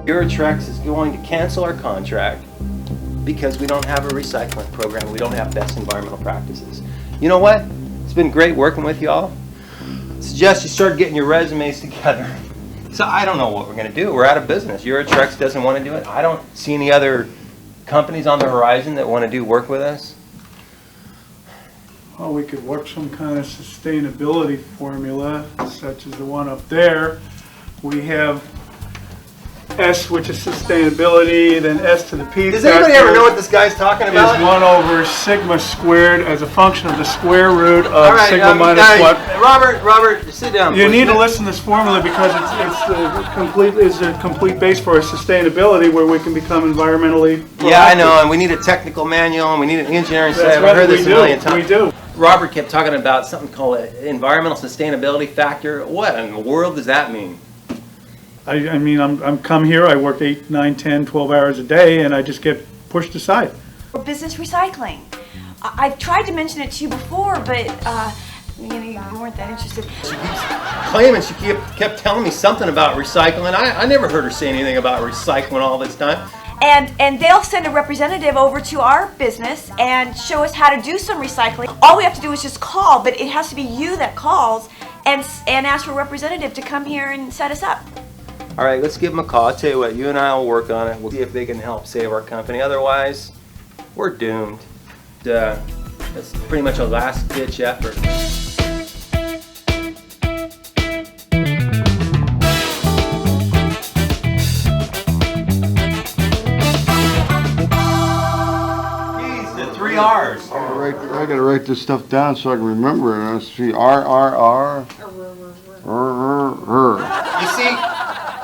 Communitron is going to cancel our contract because we don't have a recycling program. We don't have best environmental practices. You know what? It's been great working with y'all. Suggest you start getting your resumes together. So I don't know what we're going to do. We're out of business. Communitron doesn't want to do it. I don't see any other companies on the horizon that want to do work with us. Well, we could work some kind of sustainability formula, such as the one up there. We have S, which is sustainability, then S to the P. Does anybody ever know what this guy's talking about? Is 1 over sigma squared as a function of the square root of sigma minus 1. Robert, sit down. You need to listen to this formula because it's a complete base for our sustainability where we can become environmentally proactive. Yeah, I know, and we need a technical manual, and we need an engineering study. I've heard this a million times. We do. Robert kept talking about something called an environmental sustainability factor. What in the world does that mean? I mean, I'm come here, I work 8, 9, 10, 12 hours a day, and I just get pushed aside. Business recycling. I've tried to mention it to you before, but you weren't that interested. She keeps claiming, she kept telling me something about recycling. I never heard her say anything about recycling all this time. And they'll send a representative over to our business and show us how to do some recycling. All we have to do is just call, but it has to be you that calls and ask for a representative to come here and set us up. All right, let's give them a call. I'll tell you what, you and I will work on it. We'll see if they can help save our company. Otherwise, we're doomed. That's pretty much a last-ditch effort. Geez, the 3 R's. I gotta write this stuff down so I can remember it. Let's see, R. You see,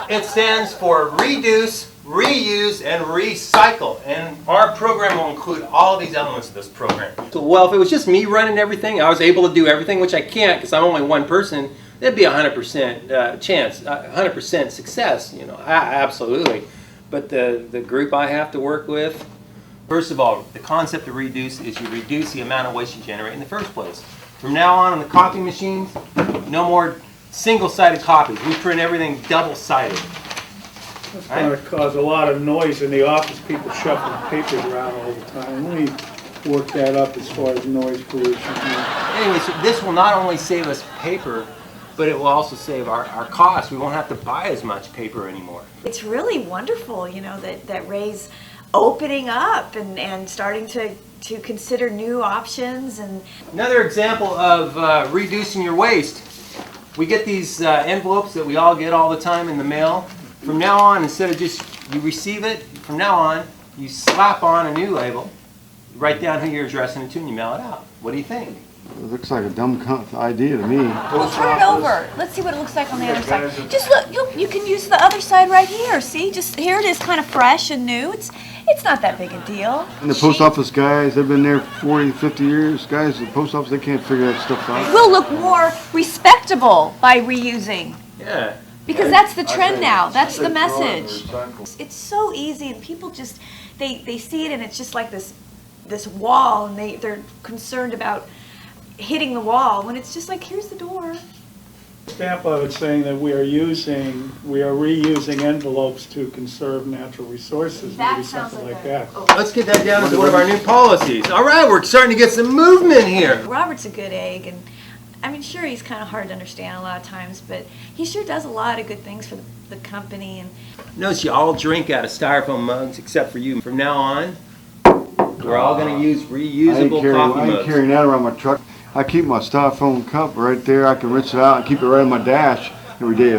it stands for reduce, reuse, and recycle. And our program will include all these elements of this program. So, well, if it was just me running everything, I was able to do everything, which I can't because I'm only one person, that'd be a 100% chance, 100% success, you know, absolutely. But the group I have to work with, first of all, the concept of reduce is you reduce the amount of waste you generate in the first place. From now on the copy machines, no more single-sided copies. We print everything double-sided. That's going to cause a lot of noise in the office, people shuffling papers around all the time. Let me work that up as far as noise pollution. Anyway, so this will not only save us paper, but it will also save our costs. We won't have to buy as much paper anymore. It's really wonderful, you know, that Ray's opening up and starting to consider new options. And another example of reducing your waste. We get these envelopes that we all get all the time in the mail. From now on, instead of just you receive it, from now on, you slap on a new label, write down who you're addressing it to, and you mail it out. What do you think? It looks like a dumb idea to me. Well, turn it over. Let's see what it looks like on the other side. Just look, you can use the other side right here. See, just here it is, kind of fresh and new. It's not that big a deal. And the post office guys, they've been there 40, 50 years. Guys at the post office, they can't figure that stuff out. We'll look more respectable by reusing. Yeah. Because that's the trend now. That's the message. It's so easy, and people just they see it, and it's just like this wall, and they're concerned about hitting the wall when it's just like, here's the door. Stamp of it saying that we are reusing envelopes to conserve natural resources, That maybe sounds something like like a- that. Let's get that down as one of our new policies. All right, we're starting to get some movement here. Robert's a good egg, and I mean, sure, he's kind of hard to understand a lot of times, but he sure does a lot of good things for the company. And Notice you all drink out of styrofoam mugs except for you. From now on, we're all going to use reusable coffee I ain't mugs. carrying that around my truck. I keep my styrofoam cup right there. I can rinse it out and keep it right on my dash every day.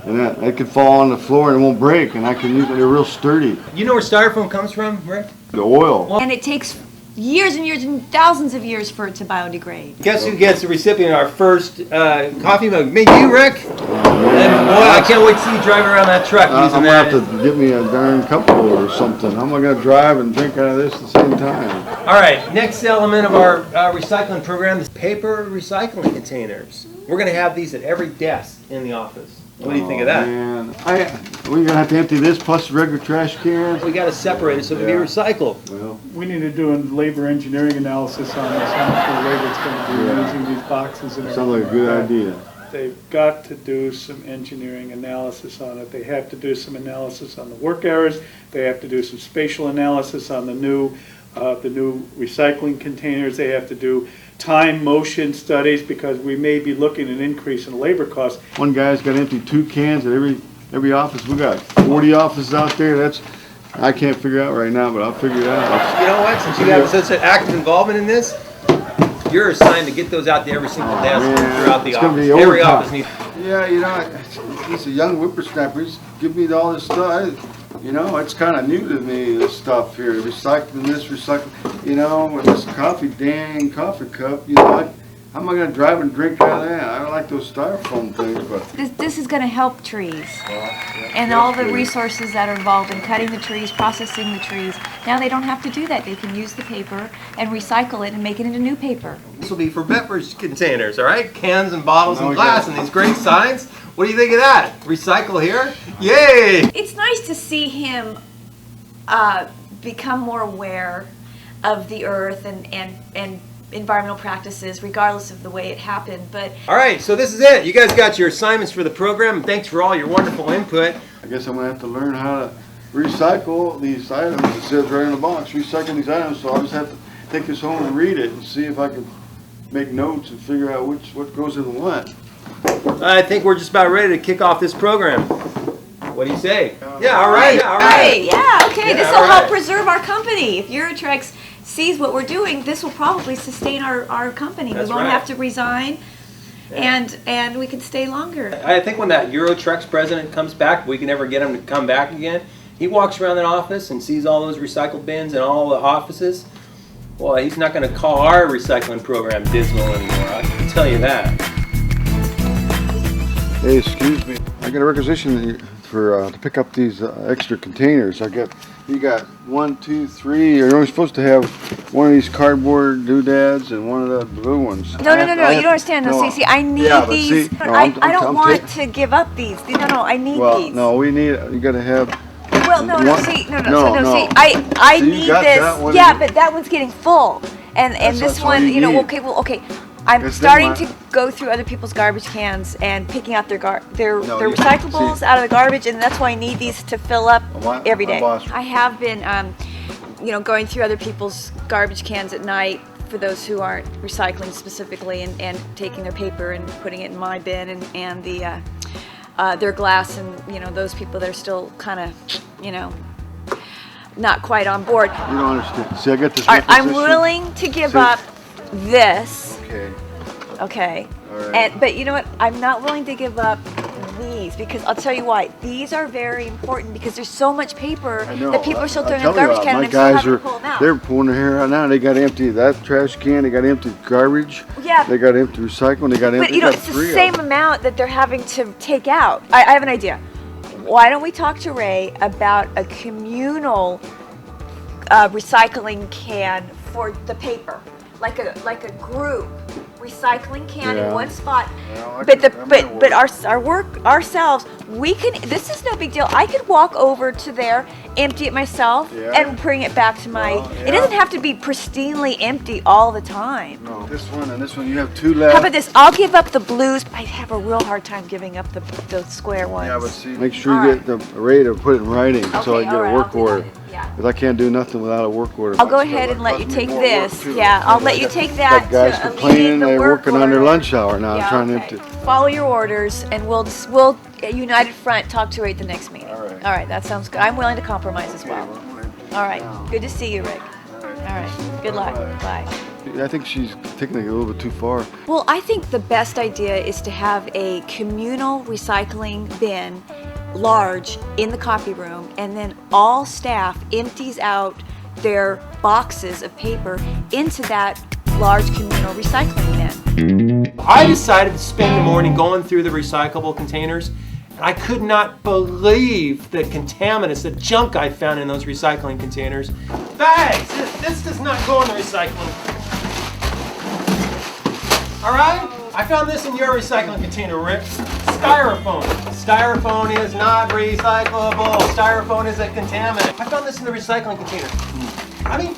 And that can fall on the floor and it won't break, and I can use it. They're real sturdy. You know where styrofoam comes from, Rick? The oil. it takes years and years and thousands of years for it to biodegrade. Guess who gets the recipient of our first coffee mug? Me, you, Rick? And boy, I can't wait to see you driving around that truck using I'm that. going to have to get me a darn cup holder or something. How am I going to drive and drink out of this at the same time? All right, next element of our recycling program is paper recycling containers. We're going to have these at every desk in the office. What do you think of that? Man, we're gonna have to empty this plus regular trash cans. We got to separate it so it can be recycled. Well, We need to do a labor engineering analysis on this, how much labor it's going to be using these boxes and sounds like a good idea. they've got to do some engineering analysis on it. They have to do some analysis on the work errors. They have to do some spatial analysis on the new recycling containers. They have to do time motion studies because we may be looking at an increase in labor costs. One guy's got empty 2 cans at every office. We got 40 offices out there. I can't figure out right now, but I'll figure it out. You know what? Since you have such an active involvement in this, you're assigned to get those out to every single desk throughout the office. Every office needs. Yeah, you know, he's a young whippersnapper. He's giving me all this stuff. You know, it's kind of new to me, this stuff here. Recycling this, recycling, you know, with this dang coffee cup, you know, how am I going to drive and drink out of that? I don't like those styrofoam things, but. This is going to help trees. And all the resources that are involved in cutting the trees, processing the trees. Now they don't have to do that. They can use the paper and recycle it and make it into new paper. This will be for beverage containers, all right? Cans and bottles and glass and these great signs. What do you think of that? Recycle here? Yay! It's nice to see him become more aware of the earth and environmental practices, regardless of the way it happened. But all right, so this is it. You guys got your assignments for the program. Thanks for all your wonderful input. I guess I'm going to have to learn how to recycle these items. It says right in the box, recycle these items, so I'll just have to take this home and read it and see if I can make notes and figure out what goes in what. I think we're just about ready to kick off this program. What do you say? Yeah, all right. Yeah, all right. Yeah, okay. This will help preserve our company. If Eurotrex sees what we're doing, this will probably sustain our company. That's we won't right. have to resign, and we can stay longer. I think when that Eurotrex president comes back, if we can ever get him to come back again, he walks around that office and sees all those recycle bins in all the offices. Well, he's not going to call our recycling program dismal anymore. I can tell you that. Hey, excuse me. I got a requisition for to pick up these extra containers. You got 1, 2, 3. You're only supposed to have one of these cardboard doodads and one of the blue ones. No. You don't understand. No, Stacey. I need these. I don't want to give up these. No, I need these. Well, no, we need. You got to have. Well, no. See, I So you need got this. that one? Yeah, but that one's getting full, and this all one, you need. okay. I'm It's starting them, to go through other people's garbage cans and picking out their you- recyclables see- out of the garbage, and that's why I need these to fill up every day. boss. I have been, going through other people's garbage cans at night for those who aren't recycling specifically, and taking their paper and putting it in my bin, and their glass, and those people that are still kind of, not quite on board. You don't understand. See, I got this. I'm requisition. willing to give See- up this. Okay. Okay. All right. But you know what? I'm not willing to give up these, because I'll tell you why. These are very important because there's so much paper I know. that people are still throwing in I'll the tell you garbage what, can, my and I'm still guys having to pull them out. they're pulling their hair out now. They got empty that trash can. They got empty garbage. Yeah. They got empty recycling. They got empty. But they got it's the 3 of same them. amount that they're having to take out. I have an idea. Why don't we talk to Ray about a communal recycling can for the paper, like a group recycling can in Yeah. one spot. Well, But ourselves, we can. This is no big deal. I could walk over to there, empty it myself, Yeah. and bring it back to my. Well, It yeah. doesn't have to be pristinely empty all the time. No, this one and this one. You have 2 left. How about this? I'll give up the blues, but I have a real hard time giving up the square ones. Yeah, but see, make sure you All get the rate to put it in writing so I Okay, get all right, a work I'll do order. that. Yeah. Because I can't do nothing without a work order. I'll go ahead and let you Cost me take more work, this. too. Yeah, I'll let you take that. Got guys to complaining alleviate the they're work working on their order. lunch hour now, Yeah, trying to okay. empty. Follow your orders, and we'll at United Front talk to you at the next meeting. All right. All right, that sounds good. I'm willing to compromise as well. Okay, well, All right. Good to see you, Rick. All right. Good luck. Bye. I think she's taking it a little bit too far. Well, I think the best idea is to have a communal recycling bin, large, in the copy room, and then all staff empties out their boxes of paper into that large communal recycling bin. I decided to spend the morning going through the recyclable containers, and I could not believe the contaminants, the junk I found in those recycling containers. Bags! This does not go in the recycling. All right? I found this in your recycling container, Rick. Styrofoam. Styrofoam is not recyclable. Styrofoam is a contaminant. I found this in the recycling container. I mean,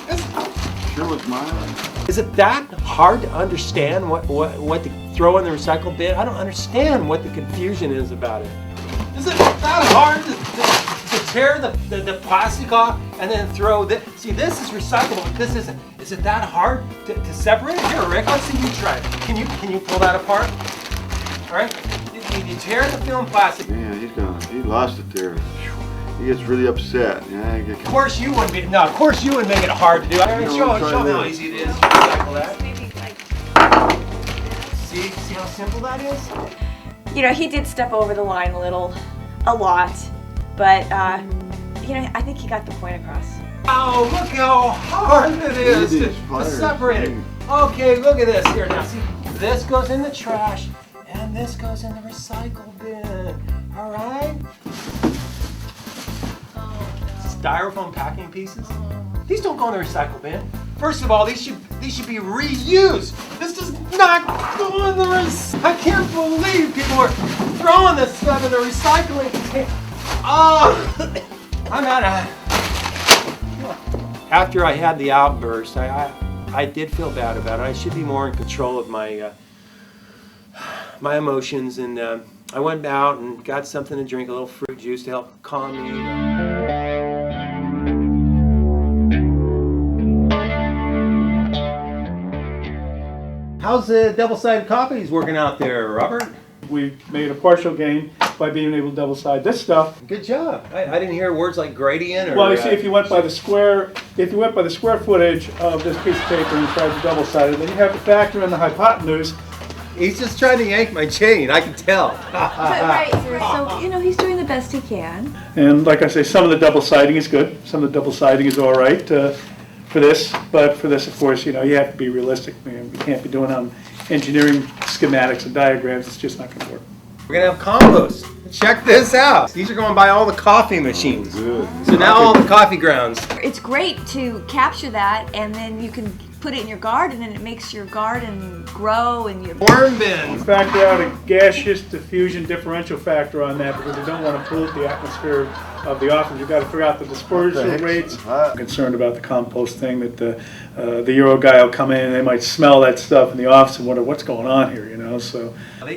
Sure was mine. Is it that hard to understand what to throw in the recycle bin? I don't understand what the confusion is about it. Is it that hard to tear the plastic off and then throw this? See, this is recyclable, but this isn't. Is it that hard to separate it? Here, Rick, let's see you try it. Can you pull that apart? All right, you tear the film plastic. Man, he lost it there. He gets really upset. Yeah, Of course you wouldn't make it hard to do. I mean, show him how easy it is to recycle that. Maybe like See how simple that is? you know, he did step over the line a lot, but you know, I think he got the point across. Oh, look how hard it is to separate it. Okay, look at this here. Now see, this goes in the trash and this goes in the recycle bin. All right? Styrofoam packing pieces. These don't go in the recycle bin. First of all, these should be reused. This does not go in the recycle. I can't believe people are throwing this stuff in the recycling container. Oh, I'm out of. After I had the outburst, I did feel bad about it. I should be more in control of my my emotions, and I went out and got something to drink, a little fruit juice to help calm me. How's the double-sided copies working out there, Robert? We made a partial gain by being able to double side this stuff. Good job. I didn't hear words like gradient or. Well, you see, if you went by the square footage of this piece of paper and tried to double side it, then you have to factor in the hypotenuse. He's just trying to yank my chain. I can tell. So you know, he's doing the best he can. And like I say, some of the double siding is good. Some of the double siding is all right for this. But for this, of course, you know, you have to be realistic. Man, we can't be doing engineering schematics and diagrams. It's just not going to work. We're gonna have compost. Check this out. These are going by all the coffee machines. Good. So now all the coffee grounds. It's great to capture that, and then you can put it in your garden, and it makes your garden grow and your Worm bin. Factor out a gaseous diffusion differential factor on that because you don't want to pollute the atmosphere of the office. You've got to figure out the dispersal rates. I'm concerned about the compost thing that the Euro guy will come in and they might smell that stuff in the office and wonder what's going on here, you know. So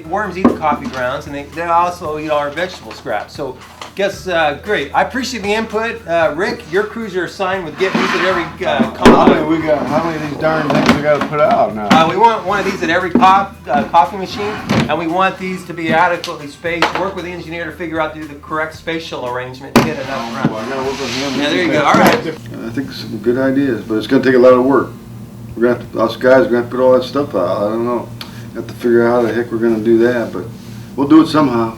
Worms eat the coffee grounds, and they also eat all our vegetable scraps. So, great. I appreciate the input. Rick, your crews are assigned with getting these at every How many of these darn things we got to put out now? We want one of these at every coffee machine, and we want these to be adequately spaced. Work with the engineer to figure out the correct spatial arrangement to get enough run. Well, I gotta work with him. Yeah, there you go. All right. I think some good ideas, but it's gonna take a lot of work. We're gonna us guys are gonna have to put all that stuff out. I don't know. Have to figure out how the heck we're gonna do that, but we'll do it somehow.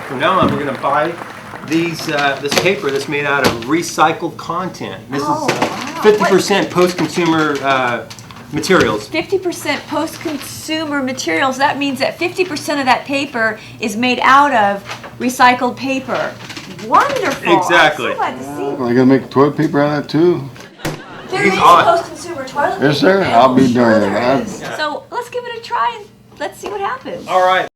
From now on, we're going to buy this paper that's made out of recycled content. This is 50% post-consumer materials. 50% post-consumer materials. That means that 50% of that paper is made out of recycled paper. Wonderful. Exactly. I'm so glad to see. I gotta make toilet paper out of that too. There is post-consumer toilet paper. Is there? I'll be darned. So let's give it a try and let's see what happens. All right.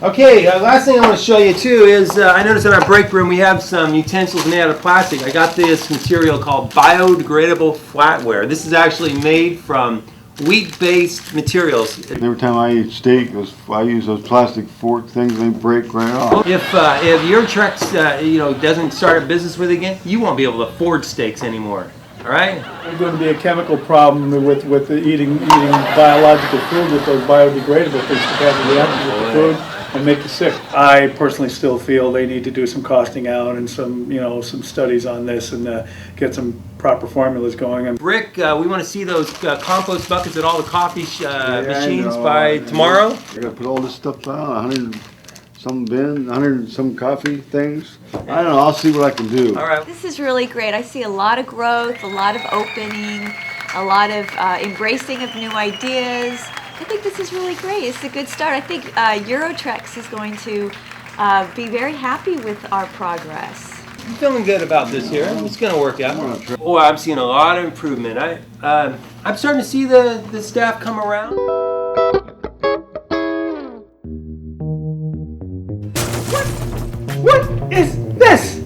Okay, last thing I want to show you too is I noticed in our break room we have some utensils made out of plastic. I got this material called biodegradable flatware. This is actually made from wheat-based materials. Every time I eat steak, I use those plastic fork things. They break right off. If Eurotrex doesn't start a business with it again, you won't be able to afford steaks anymore. All right? there's going to be a chemical problem with the eating biological food with those biodegradable things that have react with the food and make you sick. I personally still feel they need to do some costing out and some studies on this and get some proper formulas going. And Rick, we want to see those compost buckets at all the coffee machines by tomorrow. I got to put all this stuff out, 100 some bin, 100 some coffee things. I don't know, I'll see what I can do. All right. This is really great. I see a lot of growth, a lot of opening, a lot of embracing of new ideas. I think this is really great. It's a good start. I think Eurotrex is going to be very happy with our progress. I'm feeling good about this here. It's going to work out. Oh, I'm seeing a lot of improvement. I'm starting to see the staff come around. what is this?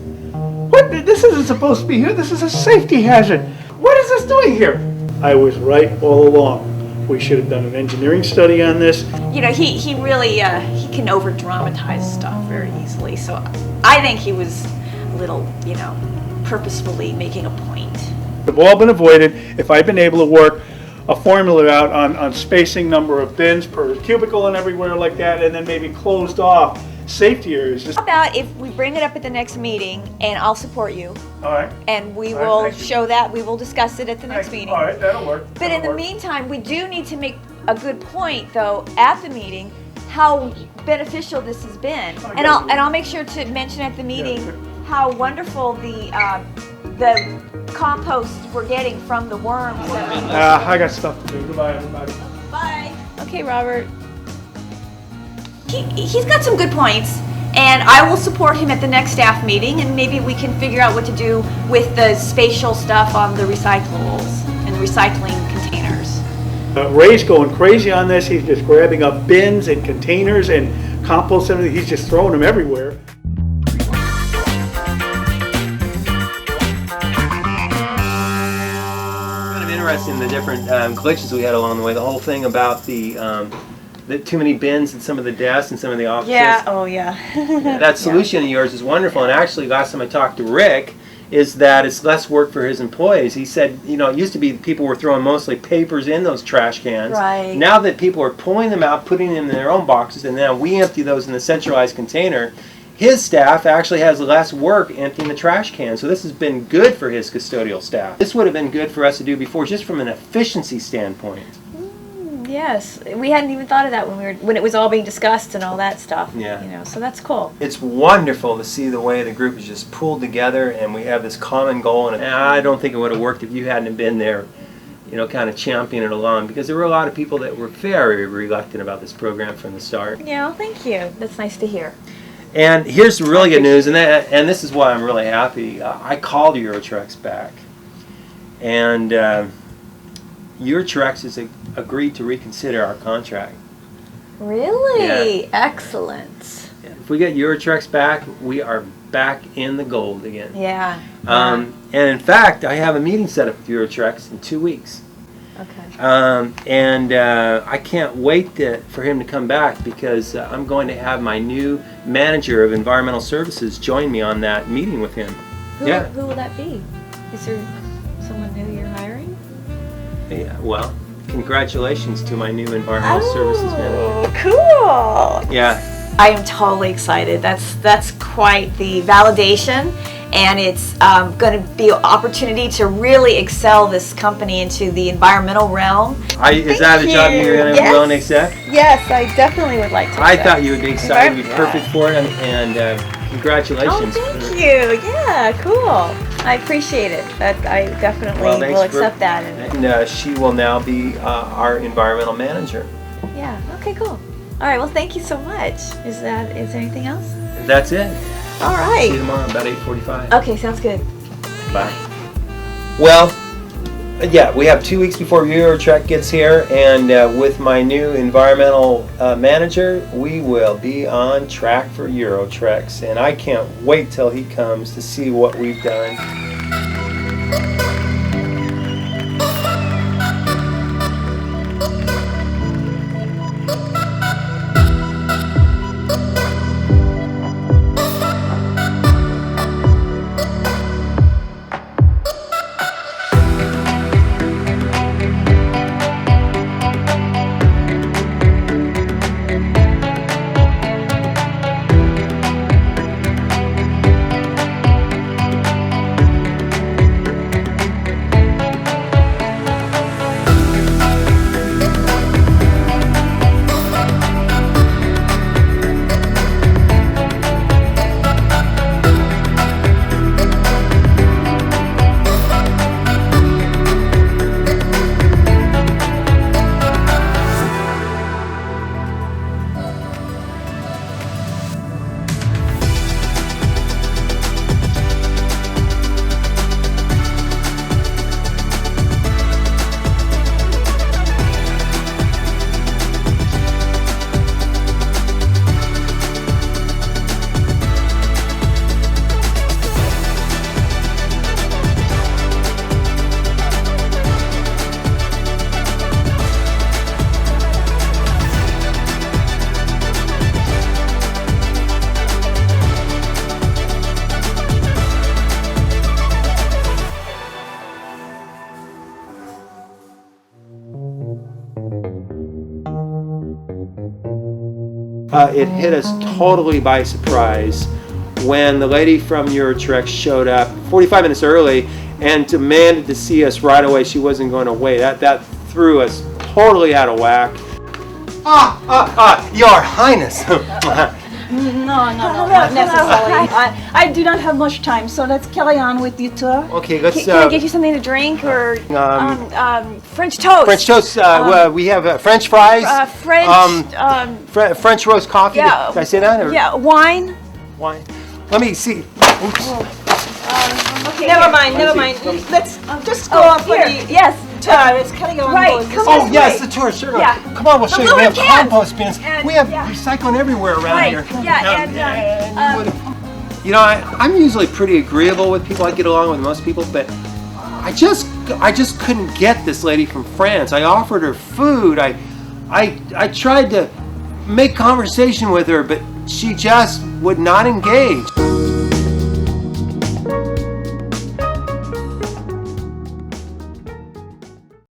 This isn't supposed to be here. This is a safety hazard. What is this doing here? I was right all along. We should have done an engineering study on this. You know, he really, he can over-dramatize stuff very easily, so I think he was a little, you know, purposefully making a point. They've all been avoided if I'd been able to work a formula out on spacing, number of bins per cubicle and everywhere like that, and then maybe closed off safety areas. How about if we bring it up at the next meeting, and I'll support you, All right. and we All right, will thank you. show that, we will discuss it at the next meeting. All right, that'll work. But in the meantime, we do need to make a good point, though, at the meeting, how beneficial this has been. And I'll make sure to mention at the meeting how wonderful the compost we're getting from the worms. I got stuff to do. Goodbye, everybody. Bye. Okay, Robert. He's got some good points, and I will support him at the next staff meeting, and maybe we can figure out what to do with the spatial stuff on the recyclables and the recycling containers. Ray's going crazy on this. He's just grabbing up bins and containers and compost and everything. He's just throwing them everywhere. Kind of interesting, the different glitches we had along the way. The whole thing about the too many bins in some of the desks and some of the offices. Yeah, oh yeah. That solution of yours is wonderful, and actually last time I talked to Rick, is that it's less work for his employees. He said, you know, it used to be people were throwing mostly papers in those trash cans. Right. Now that people are pulling them out, putting them in their own boxes, and now we empty those in the centralized container, his staff actually has less work emptying the trash cans. So this has been good for his custodial staff. This would have been good for us to do before, just from an efficiency standpoint. Yes, we hadn't even thought of that when it was all being discussed and all that stuff. Yeah. You know, so that's cool. It's wonderful to see the way the group is just pulled together, and we have this common goal. And I don't think it would have worked if you hadn't been there, you know, kind of championing it along, because there were a lot of people that were very reluctant about this program from the start. Yeah, well, thank you. That's nice to hear. And here's the really good news, and this is why I'm really happy. I called Eurotrex back, and Eurotrex has agreed to reconsider our contract. Really? Yeah. Excellent. If we get Eurotrex back, we are back in the gold again. Yeah. And in fact, I have a meeting set up with Eurotrex in 2 weeks. Okay. I can't wait for him to come back, because I'm going to have my new manager of environmental services join me on that meeting with him. Who will that be? Is there someone new you're hiring? Yeah, well, congratulations to my new environmental services manager. Cool. Yeah. I am totally excited. That's quite the validation, and it's going to be an opportunity to really excel this company into the environmental realm. Is that a job you're going to be willing to accept? Yes, I definitely would like to. I thought you would be excited. You'd be perfect for it, and congratulations. Oh, thank you. Yeah, cool. I appreciate it. I definitely will accept that. And she will now be our environmental manager. Yeah. Okay. Cool. All right. Well, thank you so much. Is there anything else? That's it. All See right. you tomorrow about 8:45. Okay. Sounds good. Bye. Well, yeah, we have 2 weeks before Eurotrex gets here, and with my new environmental manager, we will be on track for Eurotrex, and I can't wait till he comes to see what we've done. It hit us totally by surprise when the lady from Eurotrex showed up 45 minutes early and demanded to see us right away. She wasn't going to wait. That threw us totally out of whack. Your Highness. No, not necessarily. I do not have much time, so let's carry on with the tour. Okay, let's. Can I get you something to drink or French toast? French toast. We have French fries. French roast coffee. Yeah. Did I say that? Or Yeah, wine. wine. Let me see. Oops. Okay, Never mind. Let's just go on for here. the Yes. tour. Let's carry on. Right, going. come Oh on. yes, the tour. Sure. Yeah. Come on, we'll show you. We have Aluminum cans. compost bins. And- We have yeah. recycling everywhere around Right. here. Yeah, You know, I'm usually pretty agreeable with people. I get along with most people, but I just couldn't get this lady from France. I offered her food. I tried to make conversation with her, but she just would not engage.